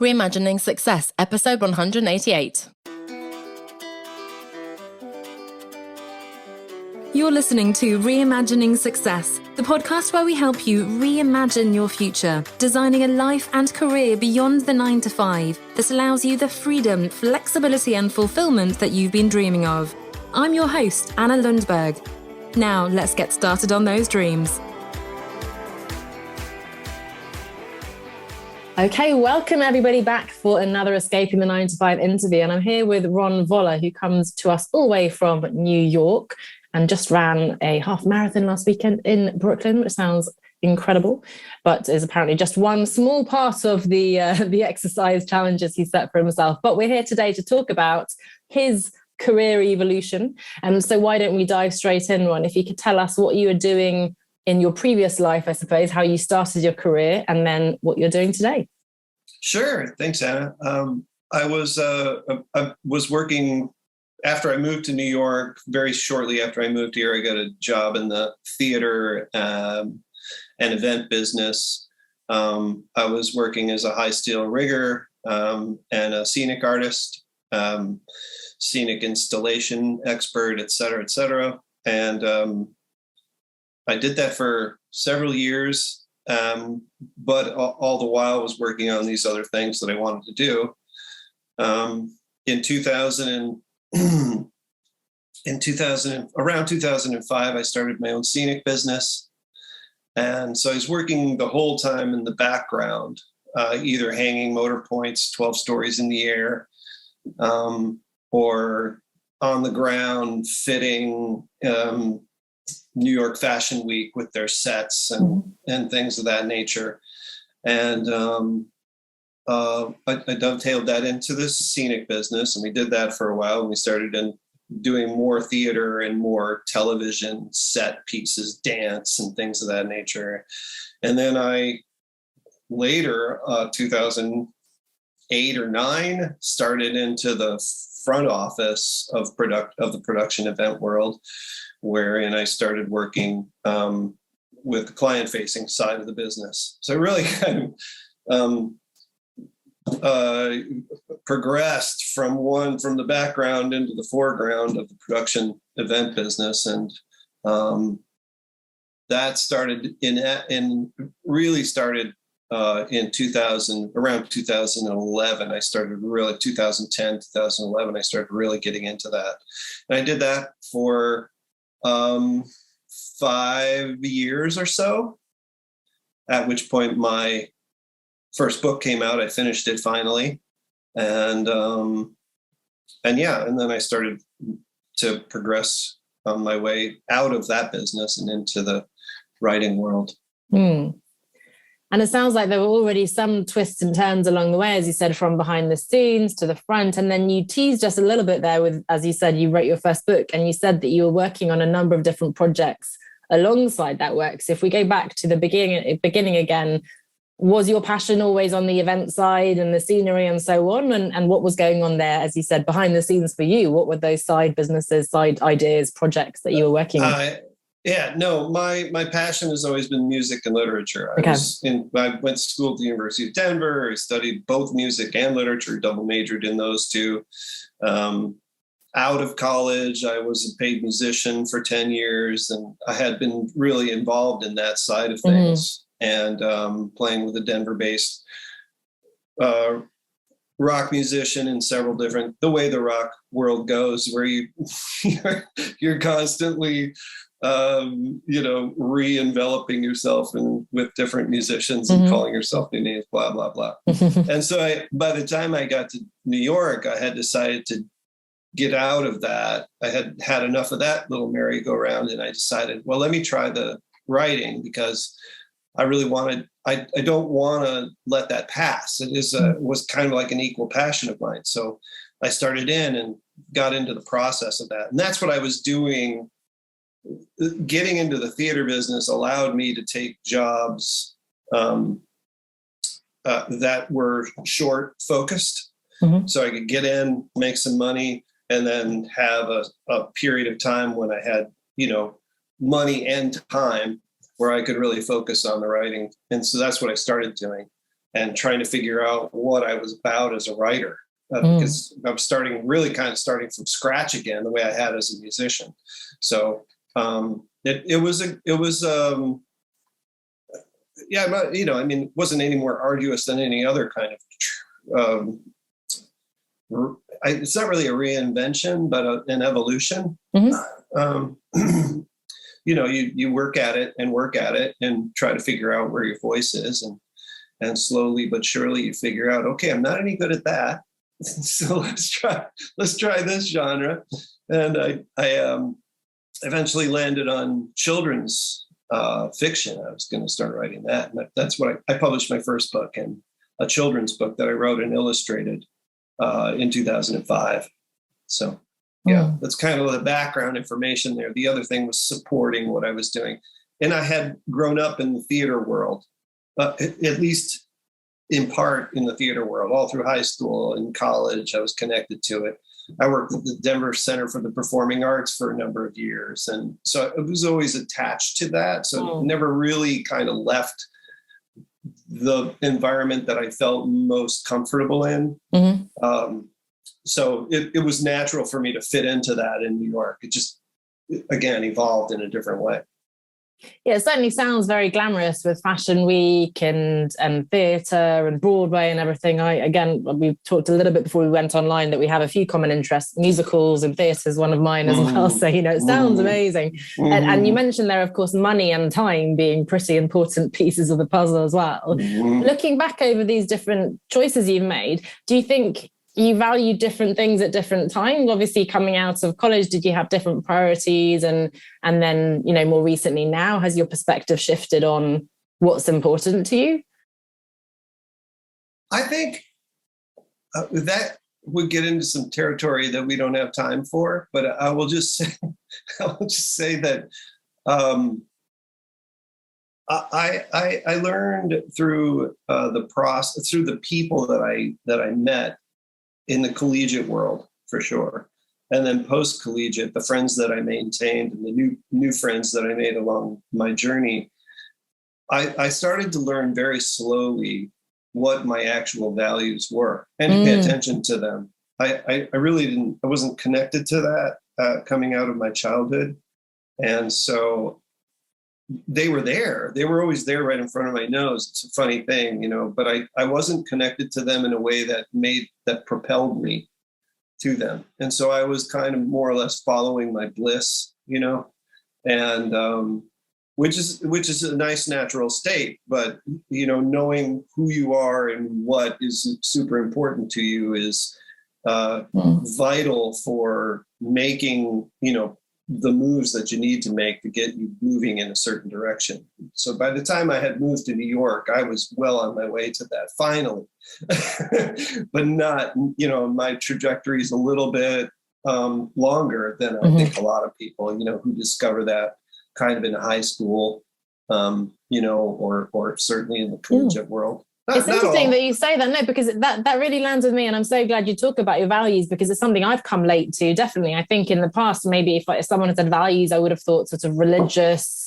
Reimagining Success, episode 188. You're listening to Reimagining Success, the podcast where we help you reimagine your future, designing a life and career beyond the 9 to 5 that allows you the freedom, flexibility, and fulfillment that you've been dreaming of. I'm your host, Anna Lundberg. Now, let's get started on those dreams. Okay, welcome everybody back for another Escaping the 9 to 5 interview. And I'm here with Ron Voller, who comes to us all the way from New York and just ran a half marathon last weekend in Brooklyn, which sounds incredible, but is apparently just one small part of the exercise challenges he set for himself. But we're here today to talk about his career evolution. And so why don't we dive straight in, Ron? If you could tell us what you were doing in your previous life, I suppose, how you started your career, and then what you're doing today. Sure. Thanks, Anna. I was working after I moved to New York. Very shortly after I moved here, I got a job in the theater and event business. I was working as a high steel rigger and a scenic artist, scenic installation expert, et cetera, et cetera. And I did that for several years, but all the while was working on these other things that I wanted to do. Around 2005, I started my own scenic business. And so I was working the whole time in the background, either hanging motor points 12 stories in the air, or on the ground fitting New York Fashion Week with their sets and things of that nature. And I dovetailed that into this scenic business, and we did that for a while. And we started doing more theater and more television set pieces, dance and things of that nature. And then I later, 2008 or 9, started into the front office of the production event world, wherein I started working with the client-facing side of the business. So I really kind of progressed from the background into the foreground of the production event business, and that started in 2000, around 2011. I started really 2010, 2011. I started really getting into that, and I did that for 5 years or so, at which point my first book came out. I finished it finally. And then I started to progress on my way out of that business and into the writing world. And it sounds like there were already some twists and turns along the way, as you said, from behind the scenes to the front. And then you teased just a little bit there with, as you said, you wrote your first book, and you said that you were working on a number of different projects alongside that work. So if we go back to the beginning again, was your passion always on the event side and the scenery and so on? And what was going on there, as you said, behind the scenes for you? What were those side businesses, side ideas, projects that you were working on? My passion has always been music and literature. I went to school at the University of Denver. I studied both music and literature, double majored in those two. Out of college, I was a paid musician for 10 years, and I had been really involved in that side of things. And playing with a Denver-based rock musician in several different, the way the rock world goes, where you're constantly re-enveloping yourself with different musicians and calling yourself new names, blah, blah, blah. And so by the time I got to New York, I had decided to get out of that. I had had enough of that little merry-go-round, and I decided, well, let me try the writing, because I really I don't want to let that pass. It was kind of like an equal passion of mine. So I started in and got into the process of that. And that's what I was doing. Getting into the theater business allowed me to take jobs that were short focused. So I could get in, make some money, and then have a period of time when I had, money and time where I could really focus on the writing. And so that's what I started doing. and trying to figure out what I was about as a writer, because I'm starting from scratch again, the way I had as a musician. So it was it wasn't any more arduous than any other kind of, it's not really a reinvention, but an evolution. You work at it and try to figure out where your voice is, and slowly but surely you figure out, okay, I'm not any good at that. So let's try this genre. And I eventually landed on children's fiction. I was going to start writing that. And that's what I published my first book, and a children's book that I wrote and illustrated in 2005. So that's kind of the background information there. The other thing was supporting what I was doing. And I had grown up in the theater world, at least in part in the theater world, all through high school and college. I was connected to it. I worked at the Denver Center for the Performing Arts for a number of years. And so it was always attached to that. So it never really kind of left the environment that I felt most comfortable in. So it was natural for me to fit into that in New York. It just, again, evolved in a different way. Yeah, it certainly sounds very glamorous with Fashion Week and theatre and Broadway and everything. We talked a little bit before we went online that we have a few common interests. Musicals and theatre is one of mine as well. So, it sounds amazing. And you mentioned there, of course, money and time being pretty important pieces of the puzzle as well. Looking back over these different choices you've made, do you think you value different things at different times? Obviously, coming out of college, did you have different priorities? And then, more recently now, has your perspective shifted on what's important to you? I think that would get into some territory that we don't have time for, but I will just say that I learned through the process, through the people that I met in the collegiate world, for sure. And then post-collegiate, the friends that I maintained and the new friends that I made along my journey, I started to learn very slowly what my actual values were and to pay attention to them. I wasn't connected to that coming out of my childhood. And so they were there. They were always there right in front of my nose. It's a funny thing, but I wasn't connected to them in a way that propelled me to them. And so I was kind of more or less following my bliss, and which is a nice natural state. But, knowing who you are and what is super important to you is vital for making, the moves that you need to make to get you moving in a certain direction. So by the time I had moved to New York, I was well on my way to that finally, but not, my trajectory is a little bit longer than I think a lot of people, who discover that kind of in high school, or certainly in the collegiate world. It's interesting that you say that, no, because that really lands with me. And I'm so glad you talk about your values, because it's something I've come late to. Definitely. I think in the past, maybe if someone had said values, I would have thought sort of religious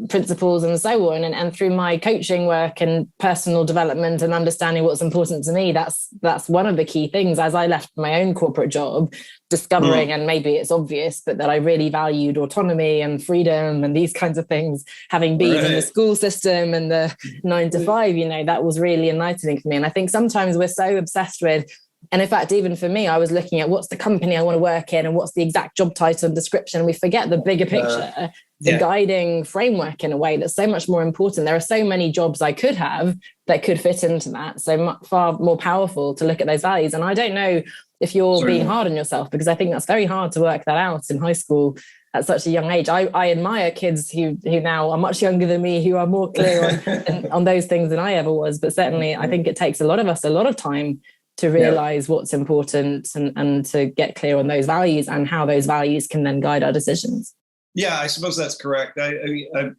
principles and so on. And through my coaching work and personal development and understanding what's important to me, that's one of the key things as I left my own corporate job, discovering, and maybe it's obvious, but that I really valued autonomy and freedom and these kinds of things, having been in the school system and the 9 to 5, that was really enlightening for me. And I think sometimes we're so obsessed with, and in fact, even for me, I was looking at what's the company I want to work in and what's the exact job title and description. We forget the bigger picture, the guiding framework in a way that's so much more important. There are so many jobs I could have that could fit into that. So far more powerful to look at those values. And I don't know if you're being hard on yourself, because I think that's very hard to work that out in high school at such a young age. I admire kids who now are much younger than me, who are more clear on those things than I ever was. But certainly I think it takes a lot of us a lot of time to realize what's important and to get clear on those values and how those values can then guide our decisions. Yeah, I suppose that's correct. I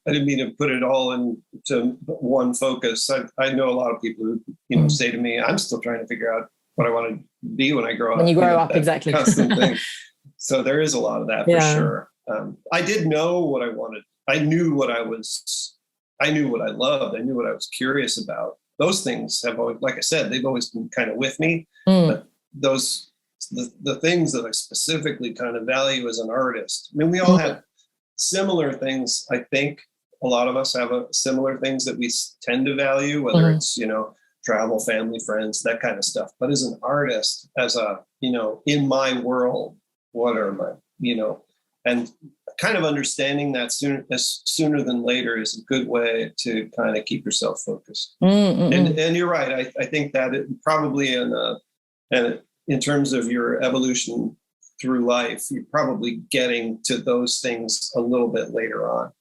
didn't mean to put it all into one focus. I know a lot of people who say to me, I'm still trying to figure out what I want to be when I grow up. When you grow up, exactly. Constant thing. So there is a lot of that for sure. I did know what I wanted. I knew what I loved. I knew what I was curious about. those things have always, like I said, they've always been kind of with me. But the things that I specifically kind of value as an artist, I mean, we all have similar things. I think a lot of us have similar things that we tend to value, whether it's, travel, family, friends, that kind of stuff. But as an artist, as a, in my world, what are my, and kind of understanding that sooner than later is a good way to kind of keep yourself focused. And you're right. I think that it probably in terms of your evolution through life, you're probably getting to those things a little bit later on.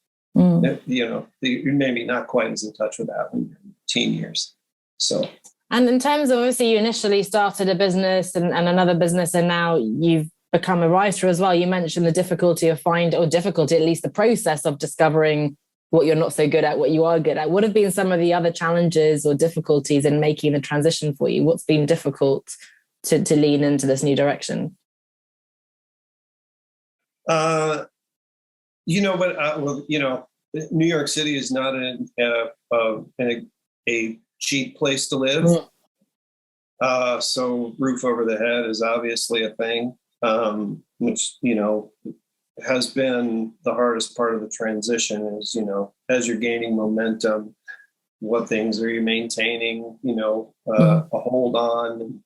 You're maybe not quite as in touch with that when you're in teen years. So. And in terms of, obviously, you initially started a business and another business, and now you've become a writer as well. You mentioned the difficulty, at least the process of discovering what you're not so good at, what you are good at. What have been some of the other challenges or difficulties in making the transition for you? What's been difficult to lean into this new direction? New York City is not a cheap place to live. So roof over the head is obviously a thing, which, has been the hardest part of the transition is, as you're gaining momentum, what things are you maintaining, a hold on,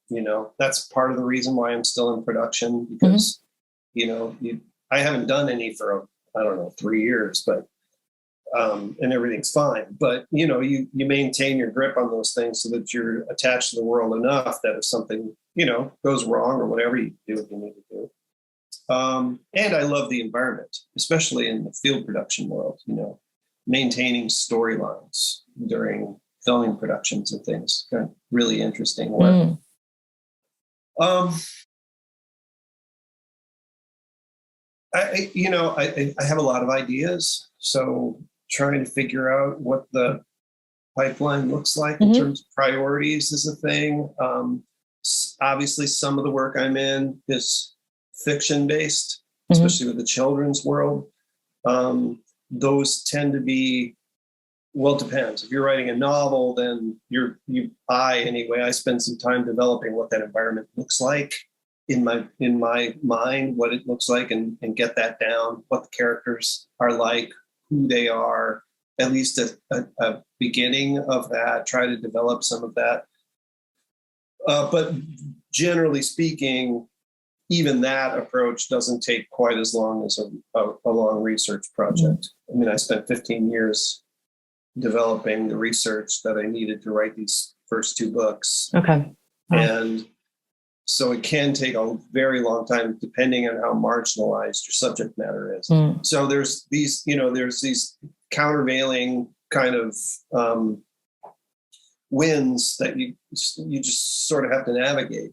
that's part of the reason why I'm still in production, because, I haven't done any for, 3 years, but, and everything's fine. But, you maintain your grip on those things so that you're attached to the world enough that if something, goes wrong or whatever, you do what you need to do. And I love the environment, especially in the field production world, maintaining storylines during filming productions and things. Kind of really interesting work. I have a lot of ideas. So trying to figure out what the pipeline looks like in terms of priorities is a thing. Obviously, some of the work I'm in is fiction-based, especially with the children's world. Those tend to be, well, it depends. If you're writing a novel, then I spend some time developing what that environment looks like in my mind, what it looks like, and get that down, what the characters are like, who they are, at least a beginning of that, try to develop some of that. But generally speaking, even that approach doesn't take quite as long as a long research project. I mean, I spent 15 years developing the research that I needed to write these first 2 books. Okay. Wow. And so it can take a very long time, depending on how marginalized your subject matter is. So there's these countervailing kind of winds that you just sort of have to navigate,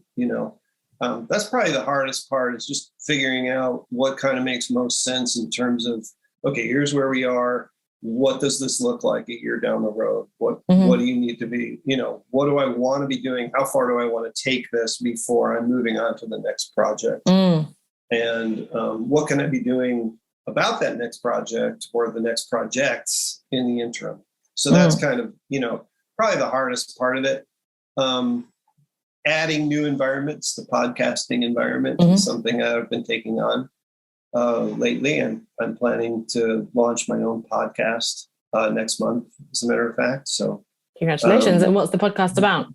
That's probably the hardest part, is just figuring out what kind of makes most sense in terms of, okay, here's where we are. What does this look like a year down the road? What do you need to be, what do I want to be doing? How far do I want to take this before I'm moving on to the next project? And what can I be doing about that next project or the next projects in the interim? So that's kind of, probably the hardest part of it. Adding new environments, the podcasting environment is something I've been taking on lately, and I'm planning to launch my own podcast next month, as a matter of fact. So congratulations. And what's the podcast about?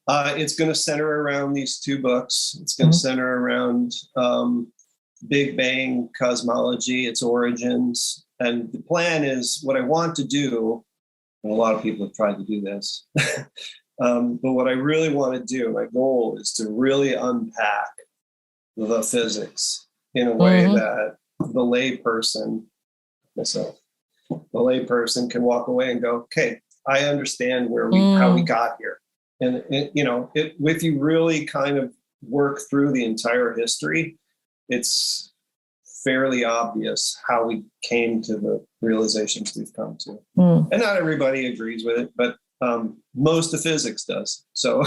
It's going to center around these 2 books. It's going to center around Big Bang cosmology, its origins. And the plan is, what I want to do, and a lot of people have tried to do this, but what I really want to do, my goal is to really unpack the physics in a way that the layperson can walk away and go, okay, I understand how we got here. And if you really kind of work through the entire history, it's fairly obvious how we came to the realizations we've come to. And not everybody agrees with it, but most of physics does. So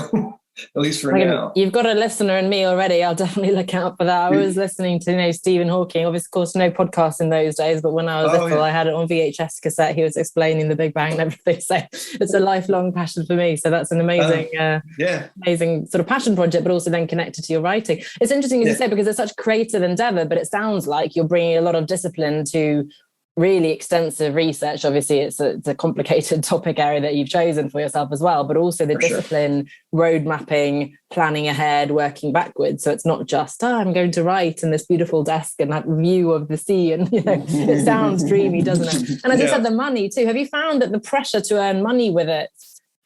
at least for now. You've got a listener in me already. I'll definitely look out for that. I was listening to, Stephen Hawking. Obviously, of course, no podcast in those days, but when I was little, I had it on VHS cassette. He was explaining the Big Bang and everything. So it's a lifelong passion for me. So that's an amazing, amazing sort of passion project, but also then connected to your writing. It's interesting, as you say, because it's such creative endeavor, but it sounds like you're bringing a lot of discipline to really extensive research. Obviously, it's a complicated topic area that you've chosen for yourself as well, but also the discipline, road mapping, planning ahead, working backwards. So it's not just, I'm going to write in this beautiful desk and that view of the sea. And, it sounds dreamy, doesn't it? And as you said, the money too. Have you found that the pressure to earn money with it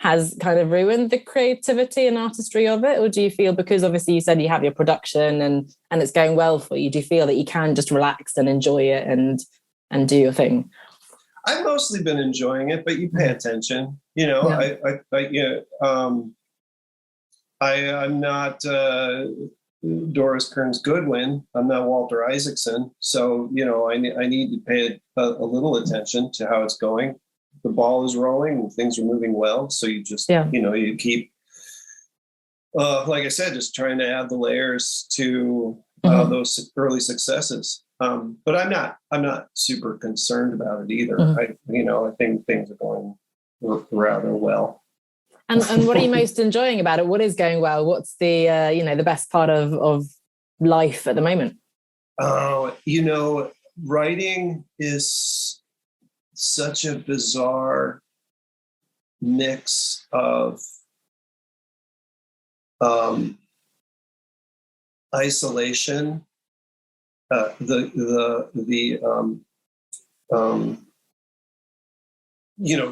has kind of ruined the creativity and artistry of it? Or do you feel, because obviously you said you have your production and it's going well for you, do you feel that you can just relax and enjoy it and do your thing? I've mostly been enjoying it, but you pay attention. I'm not Doris Kearns Goodwin. I'm not Walter Isaacson. So, I need to pay a little attention to how it's going. The ball is rolling and things are moving well. So you just, you keep, like I said, just trying to add the layers to those early successes. But I'm not super concerned about it either. I think things are going rather well. And what are you most enjoying about it? What is going well? What's the the best part of life at the moment? Writing is such a bizarre mix of isolation.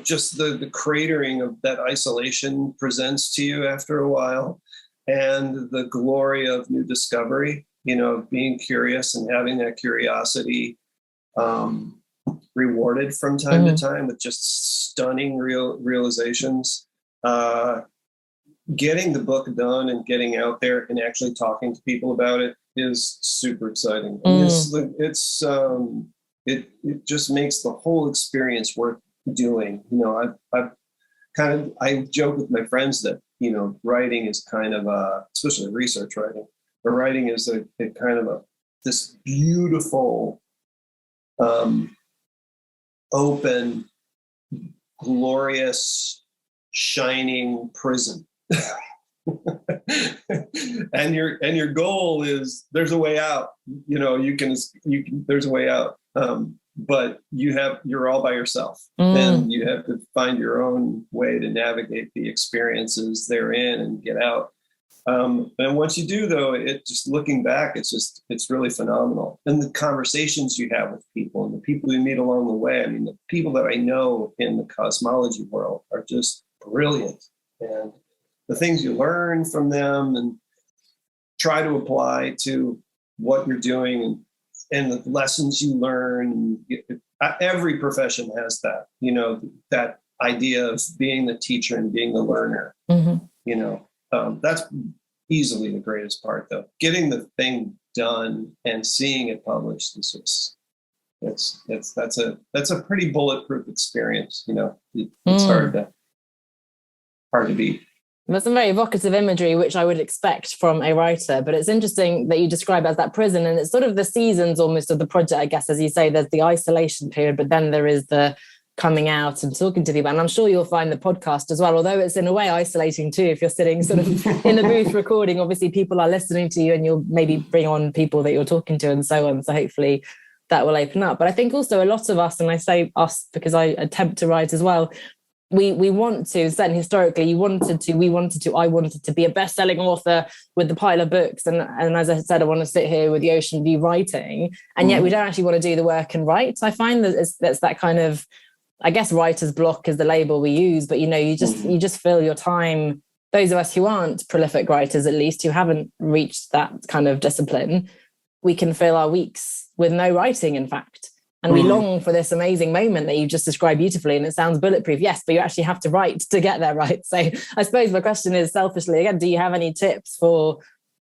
Just the cratering of that isolation presents to you after a while, and the glory of new discovery, being curious and having that curiosity rewarded from time to time with just stunning realizations. Getting the book done and getting out there and actually talking to people about it is super exciting. It just makes the whole experience worth doing. I joke with my friends that writing is kind of especially research writing, but writing is a kind of this beautiful, open, glorious, shining prison. and your goal is there's a way out. You can there's a way out. But you're all by yourself, and you have to find your own way to navigate the experiences therein and get out. And once you do, though, it just looking back, it's really phenomenal. And the conversations you have with people and the people you meet along the way. I mean, the people that I know in the cosmology world are just brilliant, and the things you learn from them and try to apply to what you're doing and the lessons you learn. Every profession has that, that idea of being the teacher and being the learner. That's easily the greatest part, though. Getting the thing done and seeing it published is just, that's a pretty bulletproof experience. It's hard to beat. There's some very evocative imagery, which I would expect from a writer, but it's interesting that you describe as that prison, and it's sort of the seasons almost of the project, I guess. As you say, there's the isolation period, but then there is the coming out and talking to people. And I'm sure you'll find the podcast as well, although it's in a way isolating too. If you're sitting sort of in the booth recording, obviously people are listening to you, and you'll maybe bring on people that you're talking to and so on. So hopefully that will open up. But I think also a lot of us, and I say us because I attempt to write as well, we want to, certainly historically, I wanted to be a best-selling author with the pile of books. And as I said, I want to sit here with the ocean view writing. And yet we don't actually want to do the work and write. I find that that's that kind of, I guess, writer's block is the label we use, but you just fill your time. Those of us who aren't prolific writers, at least, who haven't reached that kind of discipline, we can fill our weeks with no writing, in fact. And we long for this amazing moment that you just described beautifully, and it sounds bulletproof, yes, but you actually have to write to get there, right? So I suppose my question is, selfishly, again, do you have any tips for,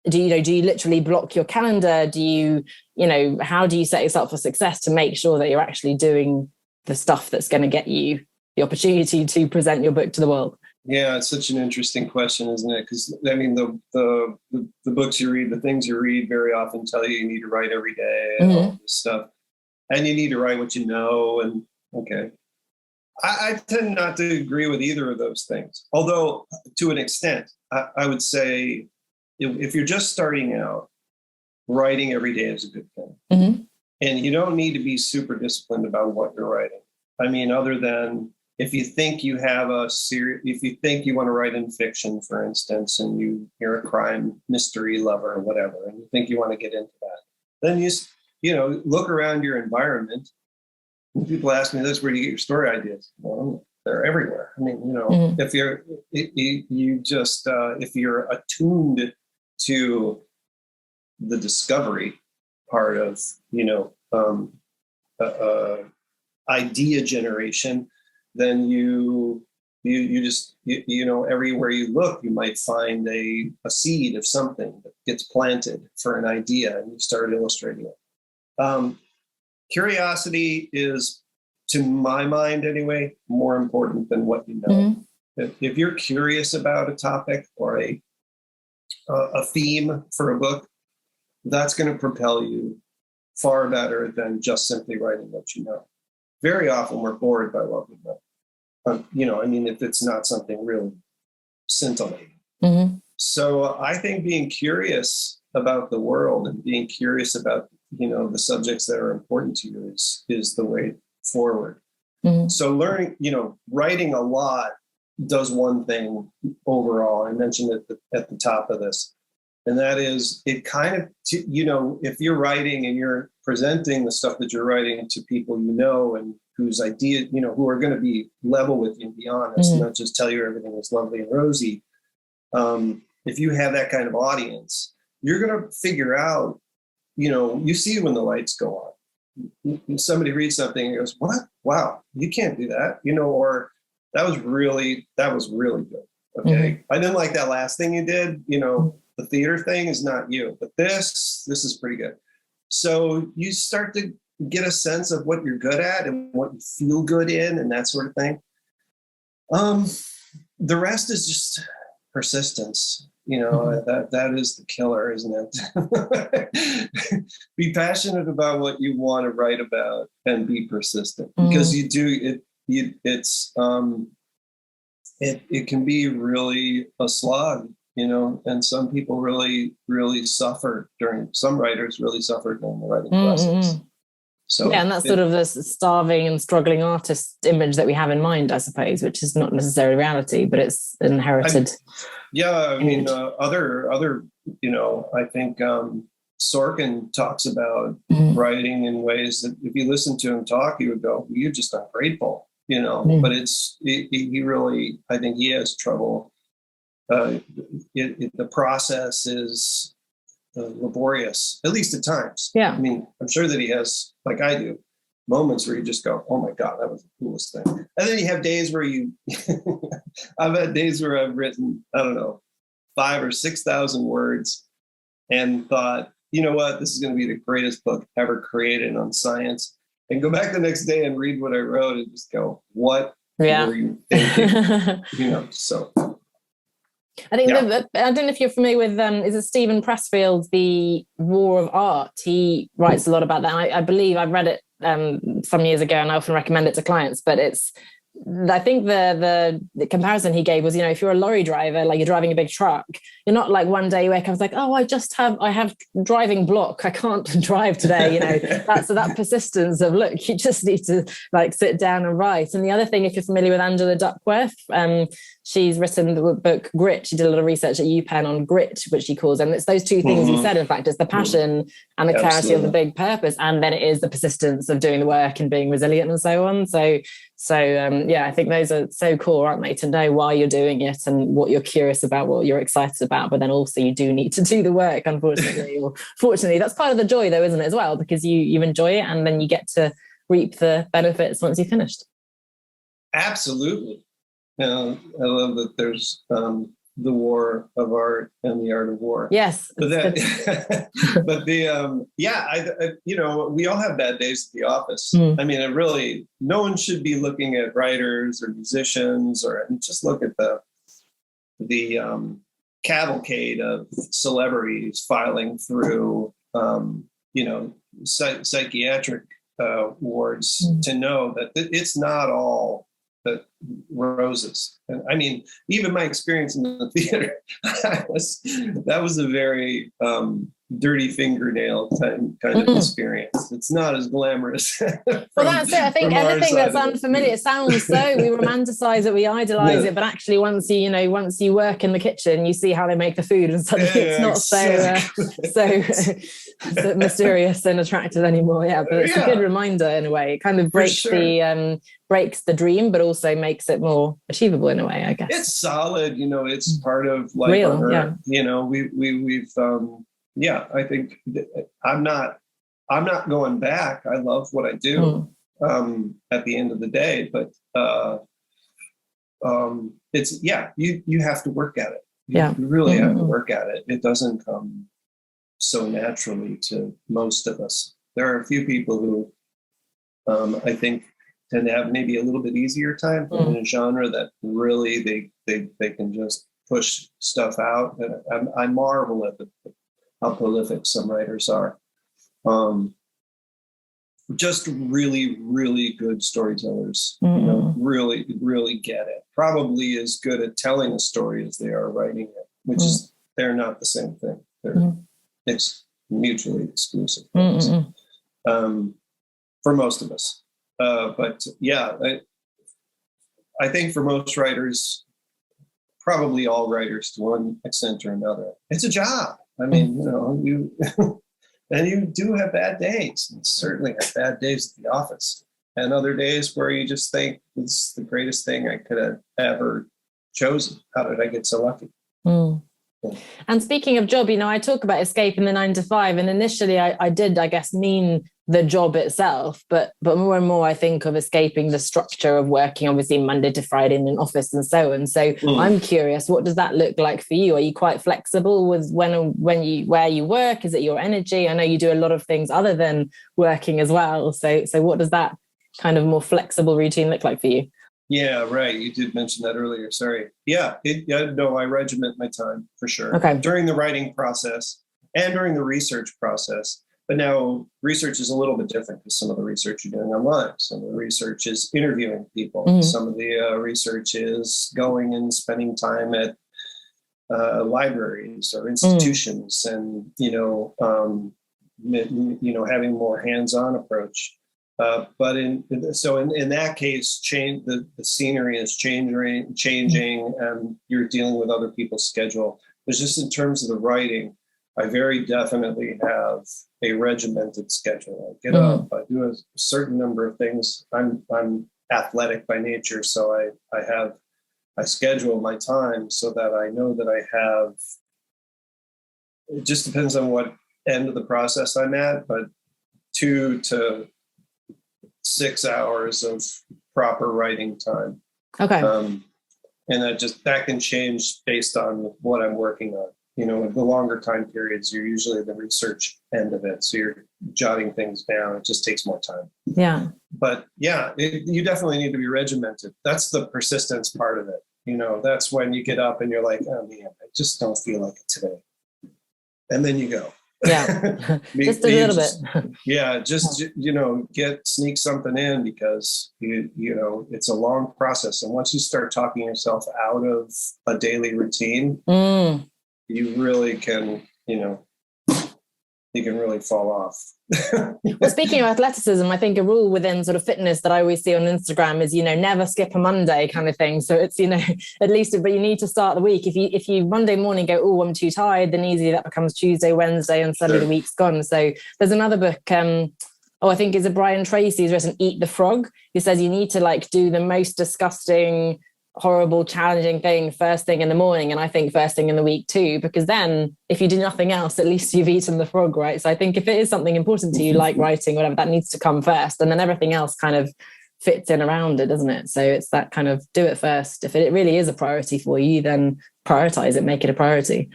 do you literally block your calendar? Do you, how do you set yourself for success to make sure that you're actually doing the stuff that's going to get you the opportunity to present your book to the world? Yeah, it's such an interesting question, isn't it? Because I mean, the books you read, the things you read, very often tell you need to write every day and all this stuff, and you need to write what you know. And okay, I tend not to agree with either of those things. Although, to an extent, I would say if you're just starting out, writing every day is a good thing, and you don't need to be super disciplined about what you're writing. I mean, other than if you think you have if you think you want to write in fiction, for instance, and you're a crime mystery lover or whatever, and you think you want to get into that, then look around your environment. When people ask me this, where do you get your story ideas? Well, they're everywhere. I mean, if you're attuned to the discovery part of, idea generation, then you just everywhere you look, you might find a seed of something that gets planted for an idea, and you start illustrating it. Curiosity is, to my mind anyway, more important than what you know. If you're curious about a topic or a theme for a book, that's going to propel you far better than just simply writing what you know. Very often we're bored by what we know. If it's not something really scintillating. So I think being curious about the world and being curious about, the subjects that are important to you is the way forward. So learning, writing a lot does one thing overall. I mentioned it at the top of this, and that is it kind of, if you're writing and you're presenting the stuff that you're writing to people and whose idea, who are going to be level with you and be honest, not just tell you everything is lovely and rosy. If you have that kind of audience, you're going to figure out, you see when the lights go on. Somebody reads something and goes, "What? Wow, you can't do that," or that was really good. Okay, I didn't like that last thing you did. The theater thing is not you, but this is pretty good. So you start to get a sense of what you're good at and what you feel good in and that sort of thing. The rest is just persistence. That is the killer, isn't it? Be passionate about what you want to write about and be persistent, because you do it. It can be really a slog, and some people really, really suffer some writers really suffer during the writing process. So yeah, and that's sort of the starving and struggling artist image that we have in mind, I suppose, which is not necessarily reality, but it's inherited. Other, I think Sorkin talks about writing in ways that if you listen to him talk, you would go, "You're just ungrateful," But he really, I think he has trouble. The process is laborious, at least at times. Yeah. I mean, I'm sure that he has, like I do, moments where you just go, "Oh my God, that was the coolest thing." And then you have days where I've had days where I've written, 5,000 or 6,000 words and thought, you know what, this is going to be the greatest book ever created on science. And go back the next day and read what I wrote and just go, what were you thinking? So. I think I don't know if you're familiar with is it Stephen Pressfield's The War of Art. He writes a lot about that. I believe I've read it some years ago, and I often recommend it to clients. But I think the comparison he gave was, if you're a lorry driver, like you're driving a big truck, you're not like one day you wake up, it's like, "Oh, I have driving block, I can't drive today." That's that persistence of, look, you just need to like sit down and write. And the other thing, if you're familiar with Angela Duckworth, she's written the book Grit. She did a lot of research at UPenn on grit, which she calls, and it's those two things you said. In fact, it's the passion and the clarity of the big purpose, and then it is the persistence of doing the work and being resilient and so on. So I think those are so cool, aren't they, to know why you're doing it and what you're curious about, what you're excited about, but then also you do need to do the work, unfortunately. Or fortunately, that's part of the joy though, isn't it, as well, because you enjoy it and then you get to reap the benefits once you've finished. Absolutely. I love that there's the war of art and the art of war. Yes. But we all have bad days at the office. I mean, no one should be looking at writers or musicians, or just look at the cavalcade of celebrities filing through, psychiatric wards to know that it's not all that roses. And I mean, even my experience in the theater, that was a very dirty fingernail kind of experience. It's not as glamorous. Well, that's it. I think anything that's unfamiliar, it sounds so, we romanticize it, we idolize it, but actually once you work in the kitchen, you see how they make the food, and suddenly it's not so mysterious and attractive anymore. Yeah, but it's a good reminder in a way. It kind of breaks the dream, but also makes it more achievable in a way, I guess. It's solid, it's part of life. Real, on Earth. We've I think I'm not going back. I love what I do at the end of the day, but it's you have to work at it. You really have to work at it. It doesn't come so naturally to most of us. There are a few people who I think tend to have maybe a little bit easier time in a genre that really they can just push stuff out. And I marvel at how prolific some writers are. Just really, really good storytellers. Really, really get it. Probably as good at telling a story as they are writing it, which is they're not the same thing. It's mutually exclusive. For most of us. But I think for most writers, probably all writers to one extent or another, it's a job. I mean, you and you do have bad days, and certainly have bad days at the office, and other days where you just think it's the greatest thing I could have ever chosen. How did I get so lucky? And speaking of job, I talk about escaping the 9 to 5, and initially I did, I guess, mean the job itself, but more and more I think of escaping the structure of working, obviously Monday to Friday in an office and so on. So I'm curious, what does that look like for you? Are you quite flexible with where you work? Is it your energy? I know you do a lot of things other than working as well. So what does that kind of more flexible routine look like for you? Yeah, right. You did mention that earlier. Sorry. Yeah, I regiment my time for sure. Okay. During the writing process and during the research process. But now research is a little bit different because some of the research you're doing online. Some of the research is interviewing people. Some of the research is going and spending time at libraries or institutions, and having more hands-on approach. But in that case, the scenery is changing, and you're dealing with other people's schedule. But just in terms of the writing, I very definitely have a regimented schedule. I get up, I do a certain number of things. I'm athletic by nature, so I schedule my time so that I know that I have. It just depends on what end of the process I'm at, but 2 to 6 hours of proper writing time. Okay. And that can change based on what I'm working on. The longer time periods, you're usually the research end of it. So you're jotting things down. It just takes more time. Yeah. But you definitely need to be regimented. That's the persistence part of it. That's when you get up and you're like, oh man, I just don't feel like it today. And then you go. Yeah. Just a little bit. Yeah. Just, sneak something in, because it's a long process. And once you start talking yourself out of a daily routine, you really can, you can really fall off. Well, speaking of athleticism, I think a rule within sort of fitness that I always see on Instagram is, never skip a Monday kind of thing. So it's, at least, but you need to start the week. If you Monday morning go, oh, I'm too tired, then easily that becomes Tuesday, Wednesday, and suddenly the week's gone. So there's another book, I think it's Brian Tracy, who's written Eat the Frog, who says you need to do the most disgusting, horrible, challenging thing first thing in the morning, and I think first thing in the week too, because then if you do nothing else, at least you've eaten the frog, right? So I think if it is something important to you, like writing, whatever, that needs to come first, and then everything else kind of fits in around it, doesn't it? So it's that kind of do it first. If it really is a priority for you, then prioritize it, make it a priority.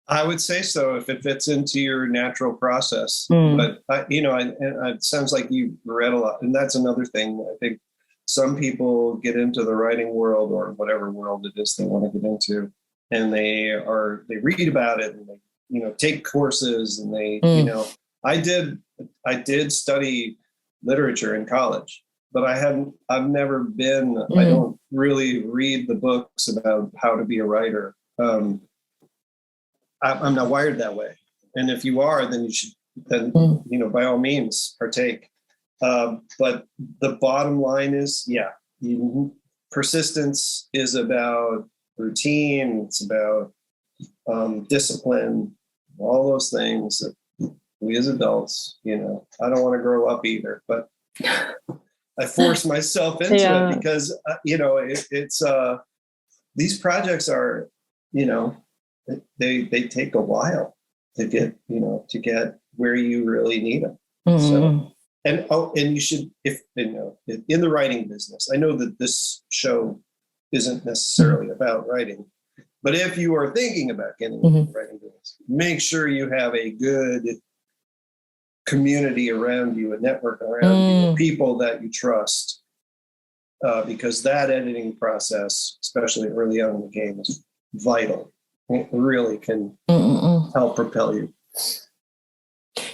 I would say so, if it fits into your natural process. But it sounds like you read a lot, and that's another thing I think some people get into the writing world or whatever world it is they want to get into, and they read about it and they, take courses, and they, I did study literature in college, but I've never been, I don't really read the books about how to be a writer. I'm not wired that way. And if you are, then you should, by all means partake. But the bottom line is, persistence is about routine. It's about discipline, all those things that we as adults, I don't want to grow up either, but I force myself into it because, it's these projects are, they take a while to get where you really need them. So, and you should, if in the writing business, I know that this show isn't necessarily about writing, but if you are thinking about getting into the writing business, make sure you have a good community around you, a network around you, people that you trust, because that editing process, especially early on in the game, is vital. It really can help propel you.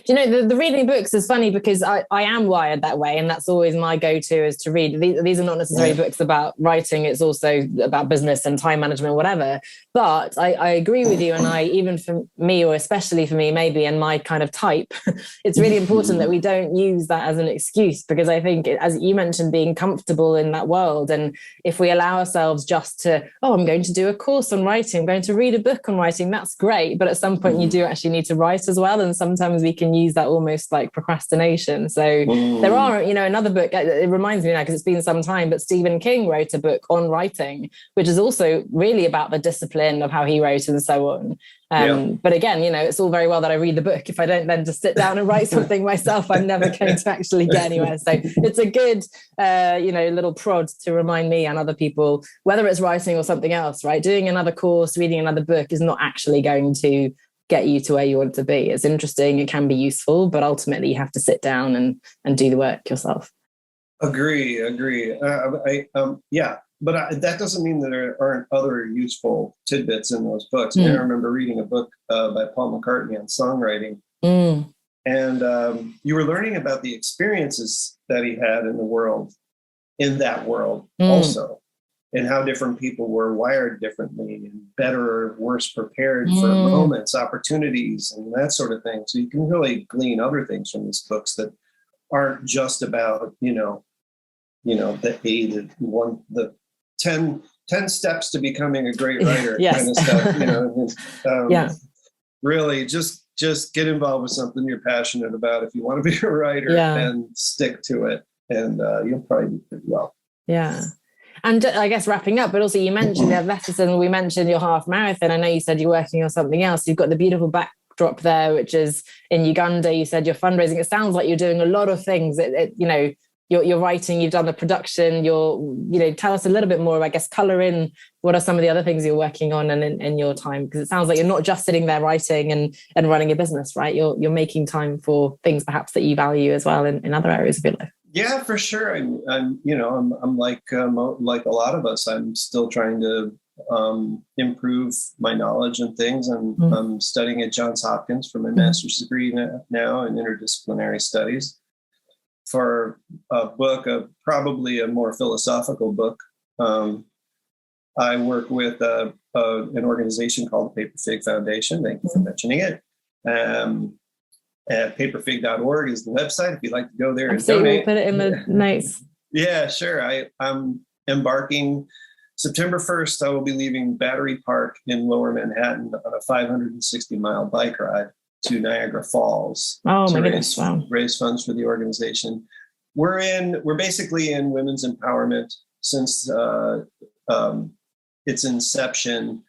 The reading books is funny because I am wired that way, and that's always my go-to is to read. These are not necessarily books about writing. It's also about business and time management, whatever. But I agree with you. And even for me, or especially for me, maybe, and my kind of type, it's really important that we don't use that as an excuse, because I think, as you mentioned, being comfortable in that world. And if we allow ourselves just to, I'm going to do a course on writing, I'm going to read a book on writing, that's great. But at some point you do actually need to write as well. And sometimes we can use that almost like procrastination. So there are, another book, it reminds me now because it's been some time, but Stephen King wrote a book on writing, which is also really about the discipline of how he wrote and so on. But again, it's all very well that I read the book. If I don't then just sit down and write something myself, I'm never going to actually get anywhere. So it's a good, little prod to remind me and other people, whether it's writing or something else, right? Doing another course, reading another book is not actually going to get you to where you want to be. It's interesting, it can be useful, but ultimately you have to sit down and do the work yourself. Agree. But that doesn't mean that there aren't other useful tidbits in those books. I remember reading a book by Paul McCartney on songwriting, and you were learning about the experiences that he had in that world also, and how different people were wired differently and better or worse prepared for moments, opportunities, and that sort of thing. So you can really glean other things from these books that aren't just about, the 10 steps to becoming a great writer kind of stuff, really just get involved with something you're passionate about. If you want to be a writer, and stick to it, and you'll probably do pretty well. Yeah. And I guess wrapping up, but also you mentioned the athleticism, we mentioned your half marathon. I know you said you're working on something else. You've got the beautiful backdrop there, which is in Uganda. You said you're fundraising. It sounds like you're doing a lot of things. You're writing, you've done the production, tell us a little bit more, I guess, color in what are some of the other things you're working on and in your time, because it sounds like you're not just sitting there writing and running a business, right? You're making time for things perhaps that you value as well in other areas of your life. Yeah, for sure. I'm like a lot of us. I'm still trying to improve my knowledge and things. I'm studying at Johns Hopkins for my master's degree now in interdisciplinary studies, for a book, probably a more philosophical book. I work with an organization called the Paper Fig Foundation. Thank you for mentioning it. At paperfig.org is the website if you'd like to go there and donate. We'll put it in the notes. Yeah, sure. I'm embarking September 1st. I will be leaving Battery Park in Lower Manhattan on a 560-mile bike ride to Niagara Falls. Oh my goodness! Wow. Raise funds for the organization. We're basically in women's empowerment since its inception.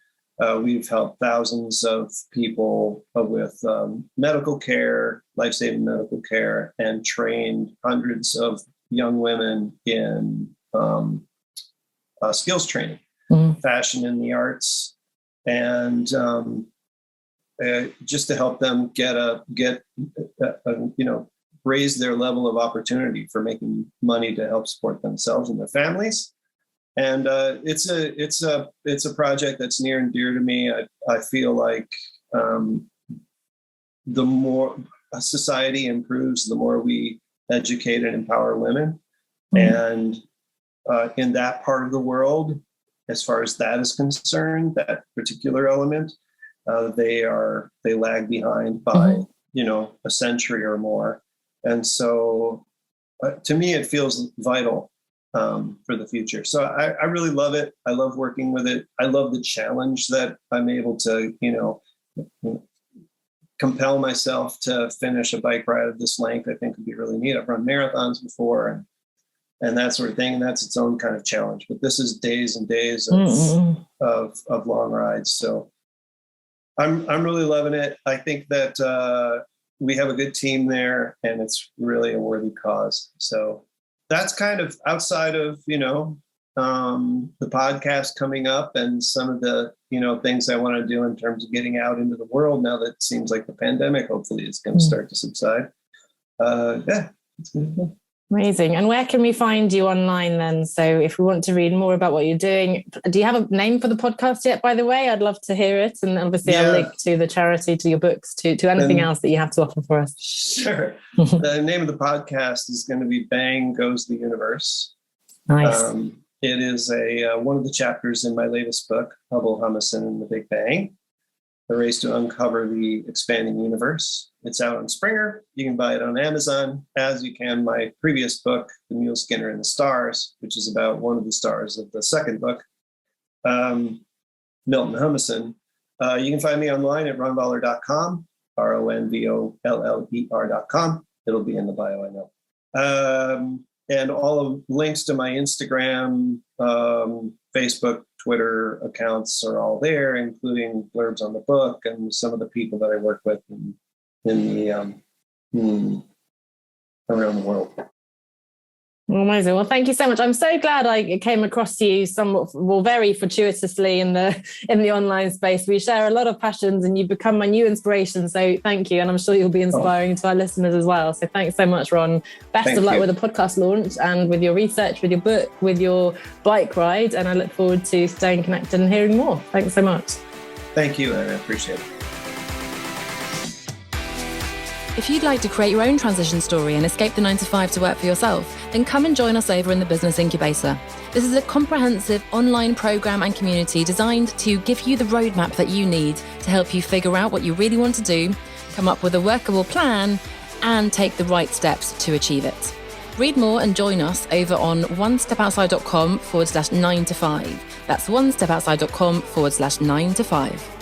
We've helped thousands of people with medical care, life-saving medical care, and trained hundreds of young women in skills training, fashion and the arts, and just to help them get raise their level of opportunity for making money to help support themselves and their families. And it's a project that's near and dear to me. I feel like the more a society improves, the more we educate and empower women. And in that part of the world, as far as that is concerned, that particular element, they lag behind by a century or more. And so to me, it feels vital for the future. So I really love it. I love working with it. I love the challenge that I'm able to, compel myself to finish a bike ride of this length. I think would be really neat. I've run marathons before and that sort of thing. And that's its own kind of challenge. But this is days and days of long rides. So I'm really loving it. I think that we have a good team there, and it's really a worthy cause. So that's kind of outside of, the podcast coming up and some of the, things I want to do in terms of getting out into the world now that it seems like the pandemic, hopefully, is going to start to subside. It's good. Amazing. And where can we find you online then? So if we want to read more about what you're doing, do you have a name for the podcast yet, by the way? I'd love to hear it. And obviously I'll link to the charity, to your books, to anything else that you have to offer for us. Sure. The name of the podcast is going to be Bang Goes the Universe. Nice. It is one of the chapters in my latest book, Hubble, Humason, and the Big Bang, The Race to Uncover the Expanding Universe. It's out on Springer. You can buy it on Amazon, as you can my previous book, The Mule Skinner and the Stars, which is about one of the stars of the second book, Milton Humason. You can find me online at ronvoller.com, RONVOLLER.com. It'll be in the bio, I know. And all of links to my Instagram, Facebook, Twitter accounts are all there, including blurbs on the book and some of the people that I work with in the around the world. Amazing. Well, thank you so much. I'm so glad I came across you very fortuitously in the online space. We share a lot of passions and you've become my new inspiration. So thank you. And I'm sure you'll be inspiring to our listeners as well. So thanks so much, Ron. Best of luck with the podcast launch and with your research, with your book, with your bike ride. And I look forward to staying connected and hearing more. Thanks so much. Thank you. I appreciate it. If you'd like to create your own transition story and escape the 9-to-5 to work for yourself, then come and join us over in the Business Incubator. This is a comprehensive online program and community designed to give you the roadmap that you need to help you figure out what you really want to do, come up with a workable plan, and take the right steps to achieve it. Read more and join us over on onestepoutside.com/9-to-5. That's onestepoutside.com/9-to-5.